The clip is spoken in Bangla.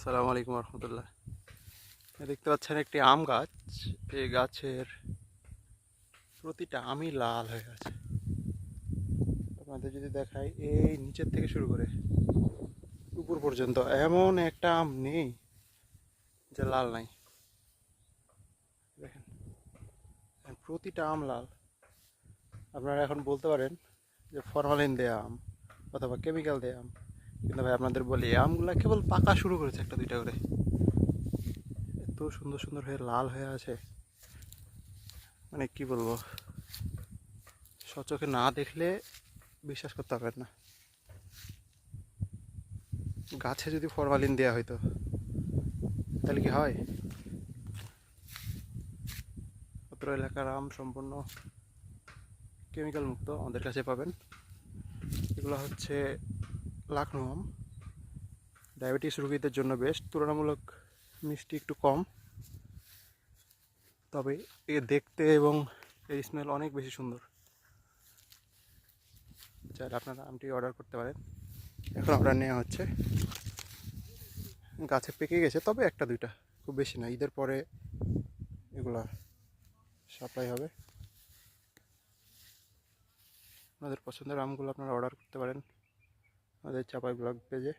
আসসালামু আলাইকুম রহমতুল্লাহ। দেখতে পাচ্ছেন একটি আম গাছ। এই গাছের প্রতিটা আমই লাল হয়ে আছে। আপনাদের যদি দেখাই, এই নিচের থেকে শুরু করে উপর পর্যন্ত এমন একটা আম নেই যে লাল নাই। দেখেন, প্রতিটা আম লাল। আপনারা এখন বলতে পারেন যে ফরমালিন দেয়া আম অথবা কেমিক্যাল দেয়া আম, কিন্তু ভাই আপনাদের বলি এই আমগুলা কেবল পাকা শুরু করেছে একটা দুইটা করে। এত সুন্দর সুন্দর হয়ে লাল হয়ে আছে, মানে কি বলবো, সচোখে না দেখলে বিশ্বাস করতে পারবেন না। গাছে যদি ফরমালিন দেওয়া হইতো তাহলে কি হয়? অত্র এলাকার আম সম্পূর্ণ কেমিক্যাল মুক্ত আমাদের কাছে পাবেন। এগুলো হচ্ছে লাকনো আম, ডায়াবেটিস রোগীদের জন্য বেস্ট। তুলনামূলক মিষ্টি একটু কম, তবে এ দেখতে এবং এর স্মেল অনেক বেশি সুন্দর। চাইলে আপনারা আমটি অর্ডার করতে পারেন। এখন অর্ডার নেওয়া হচ্ছে। গাছে পেকে গেছে, তবে একটা দুইটা, খুব বেশি না। ঈদের পরে এগুলা সাপ্লাই হবে। আপনাদের পছন্দের আমগুলো আপনারা অর্ডার করতে পারেন আমাদের চাপাই ব্লগ পেজে।